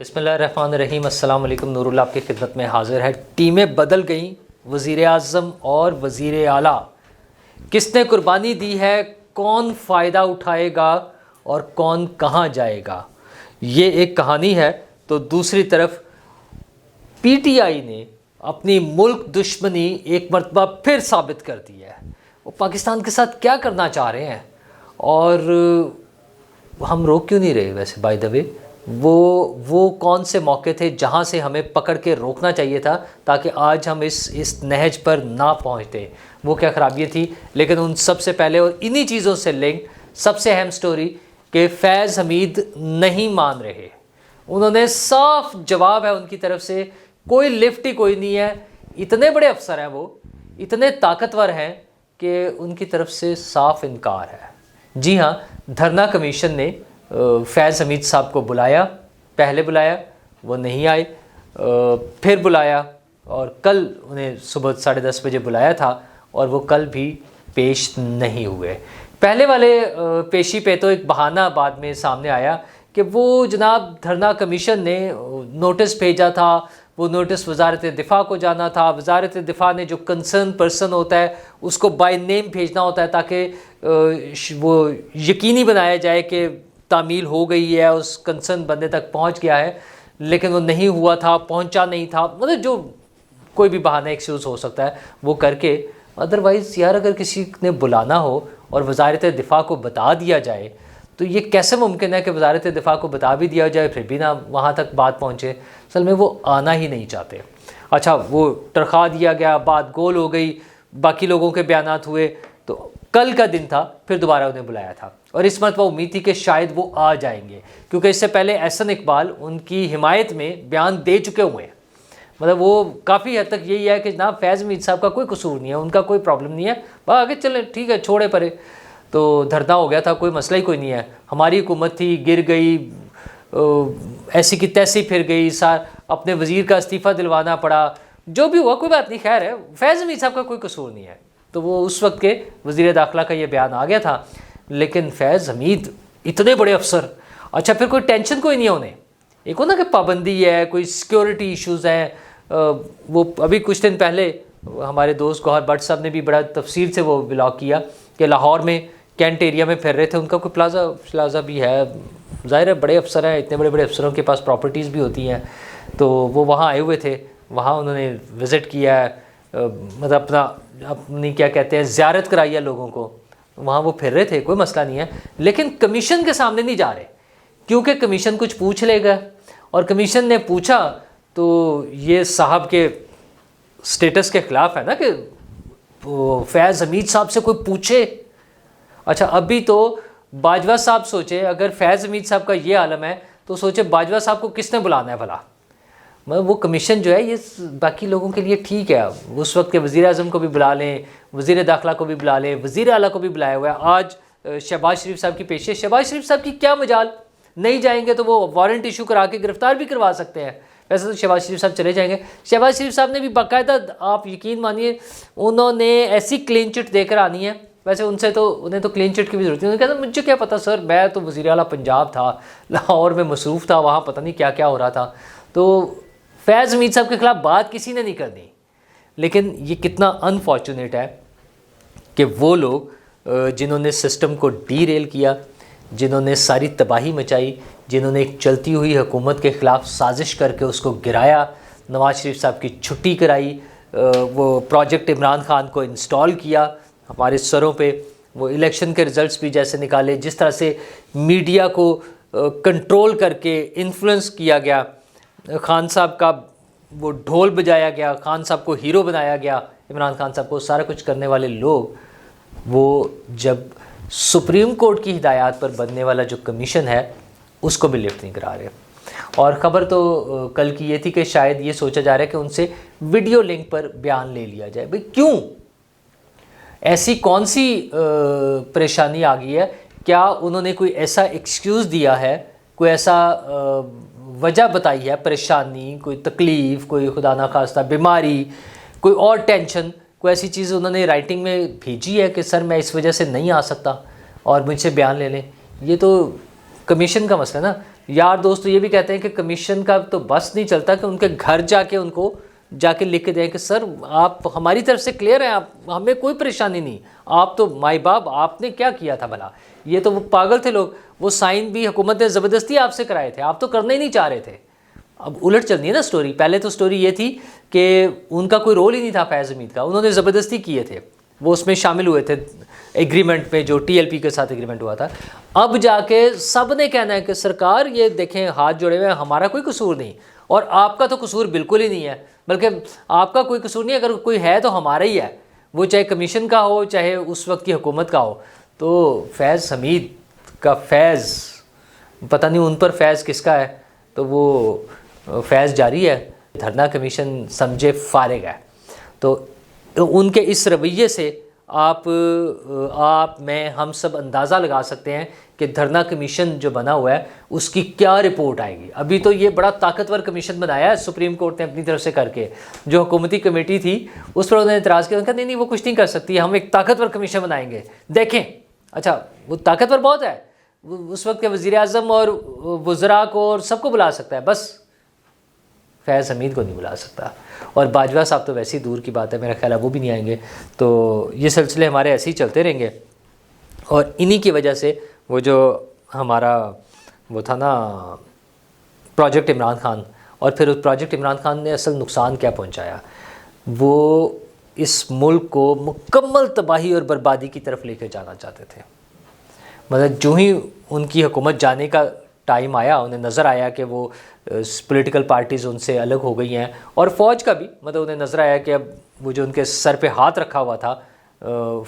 بسم اللہ الرحمن الرحیم. السلام علیکم. نور اللہ آپ کی خدمت میں حاضر ہے. ٹیمیں بدل گئیں, وزیر اعظم اور وزیر اعلیٰ, کس نے قربانی دی ہے, کون فائدہ اٹھائے گا اور کون کہاں جائے گا, یہ ایک کہانی ہے. تو دوسری طرف پی ٹی آئی نے اپنی ملک دشمنی ایک مرتبہ پھر ثابت کر دی ہے. وہ پاکستان کے ساتھ کیا کرنا چاہ رہے ہیں اور ہم روک کیوں نہیں رہے. ویسے بائی دا وے وہ کون سے موقع تھے جہاں سے ہمیں پکڑ کے روکنا چاہیے تھا تاکہ آج ہم اس نہج پر نہ پہنچتے, وہ کیا خرابیاں تھی. لیکن ان سب سے پہلے اور انہی چیزوں سے لنک سب سے اہم سٹوری کہ فیض حمید نہیں مان رہے. انہوں نے صاف جواب ہے ان کی طرف سے, کوئی لفٹ ہی کوئی نہیں ہے. اتنے بڑے افسر ہیں, وہ اتنے طاقتور ہیں کہ ان کی طرف سے صاف انکار ہے. جی ہاں, دھرنا کمیشن نے فیض حمید صاحب کو بلایا, پہلے بلایا وہ نہیں آئے, پھر بلایا اور کل انہیں صبح 10:30 بجے بلایا تھا اور وہ کل بھی پیش نہیں ہوئے. پہلے والے پیشی پہ تو ایک بہانہ بعد میں سامنے آیا کہ وہ جناب دھرنا کمیشن نے نوٹس بھیجا تھا, وہ نوٹس وزارت دفاع کو جانا تھا. وزارت دفاع نے جو کنسرن پرسن ہوتا ہے اس کو بائی نیم بھیجنا ہوتا ہے تاکہ وہ یقینی بنایا جائے کہ تعمیل ہو گئی ہے, اس کنسرن بندے تک پہنچ گیا ہے. لیکن وہ نہیں ہوا تھا, پہنچا نہیں تھا, مطلب جو کوئی بھی بہانہ ایکسکیوز ہو سکتا ہے وہ کر کے. ادروائز یار اگر کسی نے بلانا ہو اور وزارت دفاع کو بتا دیا جائے تو یہ کیسے ممکن ہے کہ وزارت دفاع کو بتا بھی دیا جائے پھر بھی نہ وہاں تک بات پہنچے. اصل میں وہ آنا ہی نہیں چاہتے. اچھا, وہ ٹرخا دیا گیا, بات گول ہو گئی, باقی لوگوں کے بیانات ہوئے, تو کل کا دن تھا, پھر دوبارہ انہیں بلایا تھا اور اس مرتبہ امید تھی کہ شاید وہ آ جائیں گے کیونکہ اس سے پہلے احسن اقبال ان کی حمایت میں بیان دے چکے ہوئے ہیں. مطلب وہ کافی حد تک یہی ہے کہ جناب فیض حمید صاحب کا کوئی قصور نہیں ہے, ان کا کوئی پرابلم نہیں ہے, آگے چلیں ٹھیک ہے چھوڑے پرے. تو دھرنا ہو گیا تھا, کوئی مسئلہ ہی کوئی نہیں ہے. ہماری حکومت تھی, گر گئی, ایسی کی تیسی پھر گئی, اپنے وزیر کا استعفیٰ دلوانا پڑا, جو بھی ہوا کوئی بات نہیں, خیر ہے, فیض حمید صاحب کا کوئی قصور نہیں ہے. تو وہ اس وقت کے وزیر داخلہ کا یہ بیان آ گیا تھا. لیکن فیض حمید اتنے بڑے افسر, اچھا پھر کوئی ٹینشن کوئی نہیں ہے انہیں. ایک ہونا کہ پابندی ہے, کوئی سیکیورٹی ایشوز ہیں. وہ ابھی کچھ دن پہلے ہمارے دوست گوہر بٹ صاحب نے بھی بڑا تفصیل سے وہ بلاگ کیا کہ لاہور میں کینٹ ایریا میں پھر رہے تھے, ان کا کوئی پلازا بھی ہے. ظاہر ہے بڑے افسر ہیں, اتنے بڑے بڑے افسروں کے پاس پراپرٹیز بھی ہوتی ہیں. تو وہ وہاں آئے ہوئے تھے, وہاں انہوں نے وزٹ کیا ہے, مطلب اپنی کیا کہتے ہیں زیارت کرائی ہے لوگوں کو. وہاں وہ پھر رہے تھے, کوئی مسئلہ نہیں ہے. لیکن کمیشن کے سامنے نہیں جا رہے کیونکہ کمیشن کچھ پوچھ لے گا, اور کمیشن نے پوچھا تو یہ صاحب کے سٹیٹس کے خلاف ہے نا کہ فیض حمید صاحب سے کوئی پوچھے. اچھا ابھی تو باجوہ صاحب سوچے, اگر فیض حمید صاحب کا یہ عالم ہے تو سوچے باجوہ صاحب کو کس نے بلانا ہے بھلا. مطلب وہ کمیشن جو ہے یہ باقی لوگوں کے لیے ٹھیک ہے, اس وقت کے وزیر اعظم کو بھی بلا لیں, وزیر داخلہ کو بھی بلا لیں, وزیر اعلیٰ کو بھی بلایا ہوا ہے. آج شہباز شریف صاحب کی پیشی ہے, شہباز شریف صاحب کی کیا مجال, نہیں جائیں گے تو وہ وارنٹ ایشو کرا کے گرفتار بھی کروا سکتے ہیں. ویسے تو شہباز شریف صاحب چلے جائیں گے. شہباز شریف صاحب نے بھی باقاعدہ, آپ یقین مانیے, انہوں نے ایسی کلین چٹ دے کر آنی ہے. ویسے انہیں تو کلین چٹ کی بھی ضرورت ہے. انہوں نے کہا مجھے کیا پتا سر, میں تو وزیر اعلیٰ پنجاب تھا, لاہور میں مصروف تھا, وہاں پتہ نہیں کیا کیا ہو رہا تھا. تو فیض حمید صاحب کے خلاف بات کسی نے نہیں کرنی. لیکن یہ کتنا انفارچونیٹ ہے کہ وہ لوگ جنہوں نے سسٹم کو ڈی ریل کیا, جنہوں نے ساری تباہی مچائی, جنہوں نے ایک چلتی ہوئی حکومت کے خلاف سازش کر کے اس کو گرایا, نواز شریف صاحب کی چھٹی کرائی, وہ پروجیکٹ عمران خان کو انسٹال کیا ہمارے سروں پہ, وہ الیکشن کے رزلٹس بھی جیسے نکالے, جس طرح سے میڈیا کو کنٹرول کر کے انفلوئنس کیا گیا, خان صاحب کا وہ ڈھول بجایا گیا, خان صاحب کو ہیرو بنایا گیا, عمران خان صاحب کو, سارا کچھ کرنے والے لوگ وہ جب سپریم کورٹ کی ہدایات پر بننے والا جو کمیشن ہے اس کو بھی لفٹ نہیں کرا رہے. اور خبر تو کل کی یہ تھی کہ شاید یہ سوچا جا رہا ہے کہ ان سے ویڈیو لنک پر بیان لے لیا جائے. بھئی کیوں, ایسی کون سی پریشانی آ گئی ہے, کیا انہوں نے کوئی ایسا ایکسکیوز دیا ہے, کوئی ایسا وجہ بتائی ہے, پریشانی, کوئی تکلیف, کوئی خدا نخواستہ بیماری, کوئی اور ٹینشن, کوئی ایسی چیز انہوں نے رائٹنگ میں بھیجی ہے کہ سر میں اس وجہ سے نہیں آ سکتا اور مجھ سے بیان لے لیں. یہ تو کمیشن کا مسئلہ ہے نا. یار دوست تو یہ بھی کہتے ہیں کہ کمیشن کا تو بس نہیں چلتا کہ ان کے گھر جا کے ان کو جا کے لکھ کے دیں کہ سر آپ ہماری طرف سے کلیئر ہیں، آپ ہمیں کوئی پریشانی نہیں، آپ تو مائی باپ آپ نے کیا کیا تھا بھلا. یہ تو وہ پاگل تھے لوگ، وہ سائن بھی حکومت نے زبردستی آپ سے کرائے تھے، آپ تو کرنا ہی نہیں چاہ رہے تھے. اب الٹ چلنی ہے نا سٹوری. پہلے تو سٹوری یہ تھی کہ ان کا کوئی رول ہی نہیں تھا فیض حمید کا، انہوں نے زبردستی کیے تھے، وہ اس میں شامل ہوئے تھے ایگریمنٹ میں جو ٹی ایل پی کے ساتھ ایگریمنٹ ہوا تھا. اب جا کے سب نے کہنا ہے کہ سرکار یہ دیکھیں ہاتھ جوڑے ہوئے ہیں، ہمارا کوئی قصور نہیں، اور آپ کا تو قصور بالکل ہی نہیں ہے، بلکہ آپ کا کوئی قصور نہیں، اگر کوئی ہے تو ہمارا ہی ہے، وہ چاہے کمیشن کا ہو چاہے اس وقت کی حکومت کا ہو. تو فیض حمید کا فیض پتہ نہیں ان پر فیض کس کا ہے، تو وہ فیض جاری ہے. دھرنا کمیشن سمجھے فارغ ہے. تو ان کے اس رویے سے آپ میں ہم سب اندازہ لگا سکتے ہیں کہ دھرنا کمیشن جو بنا ہوا ہے اس کی کیا رپورٹ آئے گی. ابھی تو یہ بڑا طاقتور کمیشن بنایا ہے سپریم کورٹ نے اپنی طرف سے کر کے، جو حکومتی کمیٹی تھی اس پر انہوں نے اعتراض کیا، انہوں نے کہا نہیں وہ کچھ نہیں کر سکتی، ہم ایک طاقتور کمیشن بنائیں گے. دیکھیں اچھا وہ طاقتور بہت ہے، اس وقت کے وزیر اعظم اور وزراء کو اور سب کو بلا سکتا ہے، بس فیض حمید کو نہیں بلا سکتا. اور باجوہ صاحب تو ویسے ہی دور کی بات ہے، میرا خیال ہے وہ بھی نہیں آئیں گے. تو یہ سلسلے ہمارے ایسے ہی چلتے رہیں گے. اور انہی کی وجہ سے وہ جو ہمارا وہ تھا نا پروجیکٹ عمران خان، اور پھر اس پروجیکٹ عمران خان نے اصل نقصان کیا پہنچایا، وہ اس ملک کو مکمل تباہی اور بربادی کی طرف لے کے جانا چاہتے تھے. مطلب جو ہی ان کی حکومت جانے کا ٹائم آیا، انہیں نظر آیا کہ وہ پولیٹیکل پارٹیز ان سے الگ ہو گئی ہیں، اور فوج کا بھی مطلب انہیں نظر آیا کہ اب وہ جو ان کے سر پہ ہاتھ رکھا ہوا تھا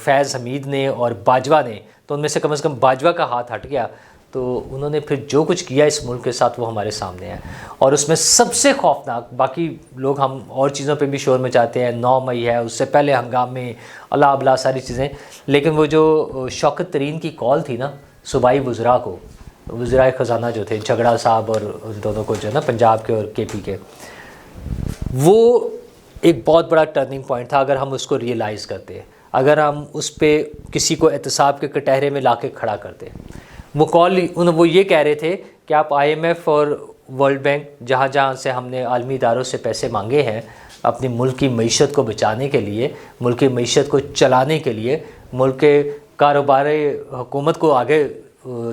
فیض حمید نے اور باجوہ نے، تو ان میں سے کم باجوہ کا ہاتھ ہٹ گیا. تو انہوں نے پھر جو کچھ کیا اس ملک کے ساتھ وہ ہمارے سامنے ہے. اور اس میں سب سے خوفناک، باقی لوگ ہم اور چیزوں پہ بھی شور مچاتے ہیں، 9 مئی ہے، اس سے پہلے ہنگامے اللہ ابلا ساری چیزیں، لیکن وہ جو شوکت ترین کی کال تھی نا صوبائی وزراء کو، وزرائے خزانہ جو تھے جھگڑا صاحب اور ان دونوں کو جو ہے نا پنجاب کے اور کے پی کے، وہ ایک بہت بڑا ٹرننگ پوائنٹ تھا. اگر ہم اس کو ریئلائز کرتے، اگر ہم اس پہ کسی کو احتساب کے کٹہرے میں لا کے کھڑا کرتے. وہ کال وہ یہ کہہ رہے تھے کہ آپ آئی ایم ایف اور ورلڈ بینک جہاں جہاں سے ہم نے عالمی اداروں سے پیسے مانگے ہیں اپنی ملک کی معیشت کو بچانے کے لیے، ملک کی معیشت کو چلانے کے لیے، ملک کے کاروبار حکومت کو آگے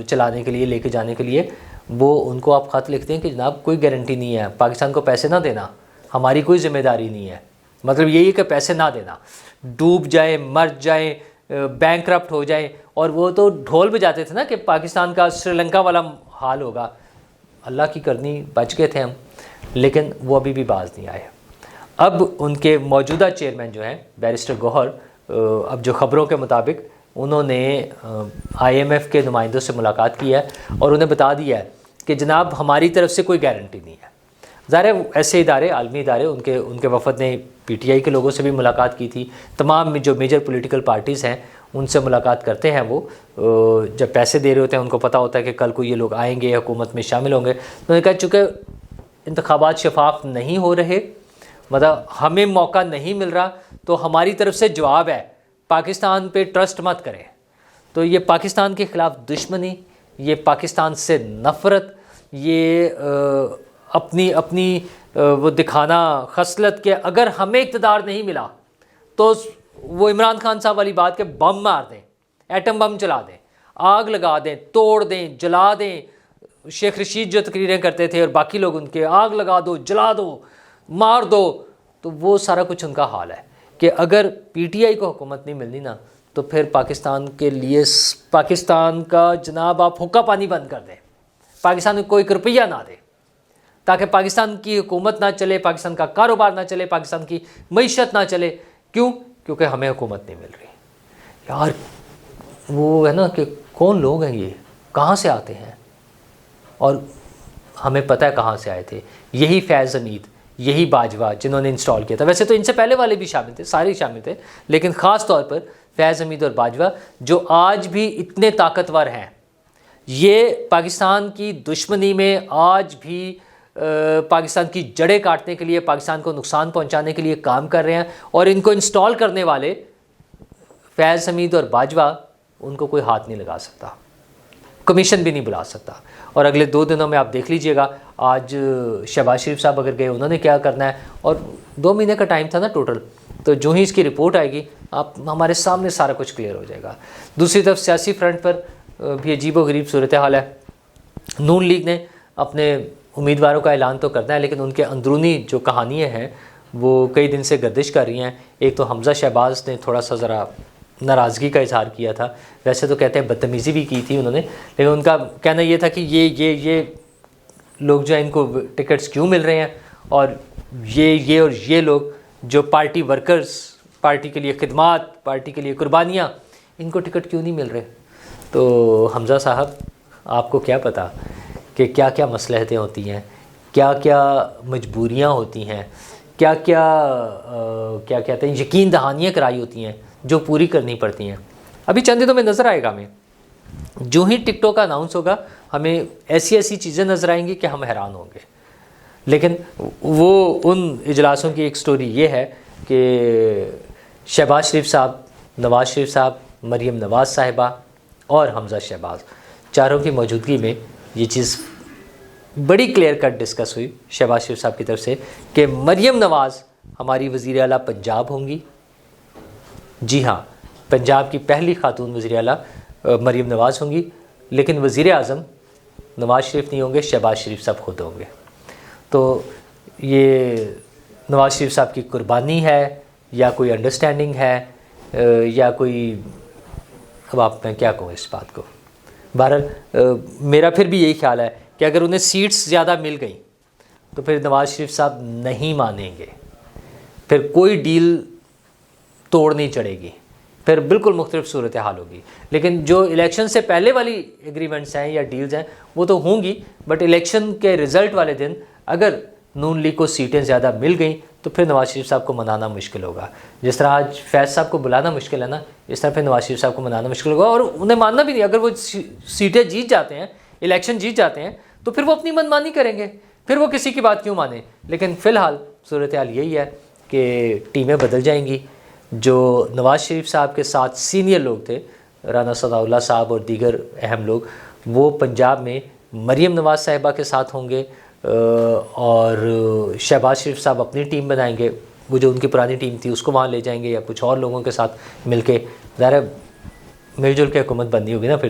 چلانے کے لیے، لے کے جانے کے لیے، وہ ان کو آپ خط لکھتے ہیں کہ جناب کوئی گارنٹی نہیں ہے، پاکستان کو پیسے نہ دینا، ہماری کوئی ذمہ داری نہیں ہے. مطلب یہی ہے کہ پیسے نہ دینا، ڈوب جائیں، مر جائیں، بینک کرپٹ ہو جائیں. اور وہ تو ڈھول بجاتے تھے نا کہ پاکستان کا سری لنکا والا حال ہوگا. اللہ کی کرنی بچ گئے تھے ہم، لیکن وہ ابھی بھی باز نہیں آئے. اب ان کے موجودہ چیئرمین جو ہیں بیرسٹر گوہر، اب جو خبروں کے مطابق انہوں نے آئی ایم ایف کے نمائندوں سے ملاقات کی ہے اور انہیں بتا دیا ہے کہ جناب ہماری طرف سے کوئی گارنٹی نہیں ہے. ظاہر ہے ایسے ادارے، عالمی ادارے، ان کے وفد نے پی ٹی آئی کے لوگوں سے بھی ملاقات کی تھی، تمام جو میجر پولیٹیکل پارٹیز ہیں ان سے ملاقات کرتے ہیں. وہ جب پیسے دے رہے ہوتے ہیں ان کو پتہ ہوتا ہے کہ کل کو یہ لوگ آئیں گے، حکومت میں شامل ہوں گے. انہوں نے کہا چونکہ انتخابات شفاف نہیں ہو رہے، مطلب ہمیں موقع نہیں مل رہا، تو ہماری طرف سے جواب ہے پاکستان پہ ٹرسٹ مت کریں. تو یہ پاکستان کے خلاف دشمنی، یہ پاکستان سے نفرت، یہ اپنی وہ دکھانا خصلت کہ اگر ہمیں اقتدار نہیں ملا تو وہ عمران خان صاحب والی بات کہ بم مار دیں، ایٹم بم چلا دیں، آگ لگا دیں، توڑ دیں، جلا دیں. شیخ رشید جو تقریریں کرتے تھے اور باقی لوگ ان کے آگ لگا دو، جلا دو، مار دو، تو وہ سارا کچھ ان کا حال ہے کہ اگر پی ٹی آئی کو حکومت نہیں ملنی نا تو پھر پاکستان کے لیے، پاکستان کا جناب آپ حقہ پانی بند کر دیں، پاکستان میں کوئی روپیہ نہ دے، تاکہ پاکستان کی حکومت نہ چلے، پاکستان کا کاروبار نہ چلے، پاکستان کی معیشت نہ چلے. کیوں؟ کیونکہ ہمیں حکومت نہیں مل رہی. یار وہ ہے نا کہ کون لوگ ہیں یہ، کہاں سے آتے ہیں، اور ہمیں پتہ ہے کہاں سے آئے تھے. یہی فیض حمید، یہی باجوہ جنہوں نے انسٹال کیا تھا. ویسے تو ان سے پہلے والے بھی شامل تھے، سارے شامل تھے، لیکن خاص طور پر فیض حمید اور باجوہ جو آج بھی اتنے طاقتور ہیں. یہ پاکستان کی دشمنی میں آج بھی پاکستان کی جڑیں کاٹنے کے لیے، پاکستان کو نقصان پہنچانے کے لیے کام کر رہے ہیں. اور ان کو انسٹال کرنے والے فیض حمید اور باجوہ، ان کو کوئی ہاتھ نہیں لگا سکتا. کمیشن بھی نہیں بلا سکتا. اور اگلے 2 دنوں میں آپ دیکھ لیجئے گا, آج شہباز شریف صاحب اگر گئے, انہوں نے کیا کرنا ہے, اور 2 مہینے کا ٹائم تھا نا ٹوٹل, تو جو ہی اس کی رپورٹ آئے گی آپ ہمارے سامنے سارا کچھ کلیئر ہو جائے گا. دوسری طرف سیاسی فرنٹ پر بھی عجیب و غریب صورتحال ہے. نون لیگ نے اپنے امیدواروں کا اعلان تو کرنا ہے, لیکن ان کے اندرونی جو کہانیاں ہیں وہ کئی دن سے گردش کر رہی ہیں. ایک تو حمزہ شہباز نے تھوڑا سا ذرا ناراضگی کا اظہار کیا تھا, ویسے تو کہتے ہیں بدتمیزی بھی کی تھی انہوں نے, لیکن ان کا کہنا یہ تھا کہ یہ لوگ جو ہیں ان کو ٹکٹس کیوں مل رہے ہیں, اور یہ لوگ جو پارٹی ورکرز, پارٹی کے لیے خدمات, پارٹی کے لیے قربانیاں, ان کو ٹکٹ کیوں نہیں مل رہے. تو حمزہ صاحب آپ کو کیا پتہ کہ کیا کیا مصلحتیں ہوتی ہیں, کیا کیا مجبوریاں ہوتی ہیں, کیا کہتے ہیں یقین دہانیاں کرائی ہوتی ہیں جو پوری کرنی پڑتی ہیں. ابھی چند دنوں میں نظر آئے گا ہمیں, جو ہی ٹک ٹاک کا اناؤنس ہوگا ہمیں ایسی چیزیں نظر آئیں گی کہ ہم حیران ہوں گے. لیکن وہ ان اجلاسوں کی ایک سٹوری یہ ہے کہ شہباز شریف صاحب, نواز شریف صاحب, مریم نواز صاحبہ اور حمزہ شہباز, چاروں کی موجودگی میں یہ چیز بڑی کلیئر کٹ ڈسکس ہوئی شہباز شریف صاحب کی طرف سے کہ مریم نواز ہماری وزیر اعلیٰ پنجاب ہوں گی. جی ہاں, پنجاب کی پہلی خاتون وزیر اعلیٰ مریم نواز ہوں گی, لیکن وزیر اعظم نواز شریف نہیں ہوں گے, شہباز شریف صاحب خود ہوں گے. تو یہ نواز شریف صاحب کی قربانی ہے یا کوئی انڈرسٹینڈنگ ہے یا کوئی, اب آپ میں کیا کہوں اس بات کو. بہرحال میرا پھر بھی یہی خیال ہے کہ اگر انہیں سیٹس زیادہ مل گئیں تو پھر نواز شریف صاحب نہیں مانیں گے, پھر کوئی ڈیل توڑ نہیں چڑھے گی, پھر بالکل مختلف صورتحال ہوگی. لیکن جو الیکشن سے پہلے والی ایگریمنٹس ہیں یا ڈیلز ہیں وہ تو ہوں گی, بٹ الیکشن کے رزلٹ والے دن اگر نون لیگ کو سیٹیں زیادہ مل گئیں تو پھر نواز شریف صاحب کو منانا مشکل ہوگا. جس طرح آج فیض صاحب کو بلانا مشکل ہے نا, اس طرح پھر نواز شریف صاحب کو منانا مشکل ہوگا. اور انہیں ماننا بھی نہیں, اگر وہ سیٹیں جیت جاتے ہیں, الیکشن جیت جاتے ہیں, تو پھر وہ اپنی منمانی کریں گے, پھر وہ کسی کی بات کیوں مانیں. لیکن فی الحال صورتحال یہی ہے کہ ٹیمیں بدل جائیں گی. جو نواز شریف صاحب کے ساتھ سینئر لوگ تھے, رانا ثناء اللہ صاحب اور دیگر اہم لوگ, وہ پنجاب میں مریم نواز صاحبہ کے ساتھ ہوں گے, اور شہباز شریف صاحب اپنی ٹیم بنائیں گے. وہ جو ان کی پرانی ٹیم تھی اس کو وہاں لے جائیں گے یا کچھ اور لوگوں کے ساتھ مل کے, ظاہر مل جل کے حکومت بننی ہوگی نا پھر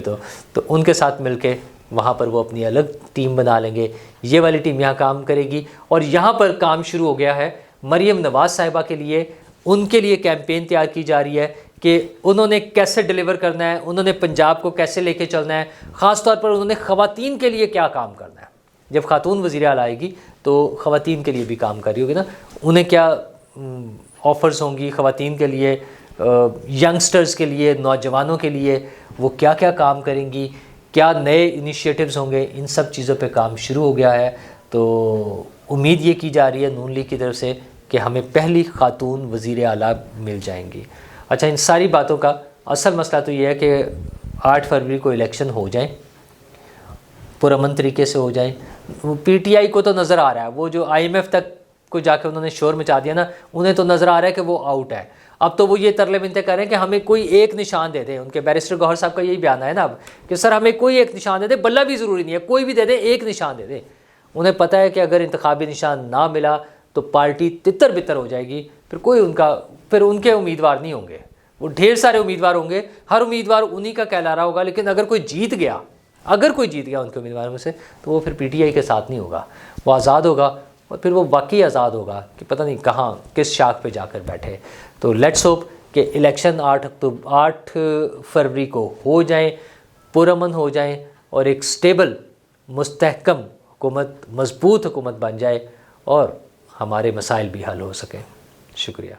تو ان کے ساتھ مل کے وہاں پر وہ اپنی الگ ٹیم بنا لیں گے. یہ والی ٹیم یہاں کام کرے گی, اور یہاں پر کام شروع ہو گیا ہے مریم نواز صاحبہ کے لیے. ان کے لیے کیمپین تیار کی جا رہی ہے کہ انہوں نے کیسے ڈیلیور کرنا ہے, انہوں نے پنجاب کو کیسے لے کے چلنا ہے, خاص طور پر انہوں نے خواتین کے لیے کیا کام کرنا ہے. جب خاتون وزیر اعلیٰ آئے گی تو خواتین کے لیے بھی کام کر رہی ہوگی نا, انہیں کیا آفرز ہوں گی خواتین کے لیے, ینگسٹرز کے لیے, نوجوانوں کے لیے, وہ کیا کیا کام کریں گی, کیا نئے انیشیٹوز ہوں گے. ان سب چیزوں پہ کام شروع ہو گیا ہے. تو امید یہ کی جا رہی ہے نون لیگ کی طرف سے کہ ہمیں پہلی خاتون وزیر اعلیٰ مل جائیں گی. اچھا, ان ساری باتوں کا اصل مسئلہ تو یہ ہے کہ 8 فروری کو الیکشن ہو جائیں, پرامن طریقے سے ہو جائیں. پی ٹی آئی کو تو نظر آ رہا ہے, وہ جو آئی ایم ایف تک کو جا کے انہوں نے شور مچا دیا نا, انہیں تو نظر آ رہا ہے کہ وہ آؤٹ ہے. اب تو وہ یہ ترلے منتیں کر رہے ہیں کہ ہمیں کوئی ایک نشان دے دیں. ان کے بیرسٹر گوہر صاحب کا یہی بیان ہے نا اب کہ سر ہمیں کوئی ایک نشان دے دیں, بلہ بھی ضروری نہیں ہے, کوئی بھی دے دیں, ایک نشان دے دیں. انہیں پتہ ہے کہ اگر انتخابی نشان نہ ملا تو پارٹی تتر بتر ہو جائے گی, پھر ان کے امیدوار نہیں ہوں گے. وہ ڈھیر سارے امیدوار ہوں گے, ہر امیدوار انہی کا کہلا رہا ہوگا, لیکن اگر کوئی جیت گیا ان کے امیدواروں میں سے, تو وہ پھر پی ٹی آئی کے ساتھ نہیں ہوگا, وہ آزاد ہوگا, اور پھر وہ واقعی آزاد ہوگا کہ پتہ نہیں کہاں کس شاخ پہ جا کر بیٹھے. تو لیٹس ہوپ کہ الیکشن 8 فروری کو ہو جائیں, پرامن ہو جائیں, اور ایک سٹیبل مستحکم حکومت, مضبوط حکومت بن جائے, اور ہمارے مسائل بھی حل ہو سکیں. شکریہ.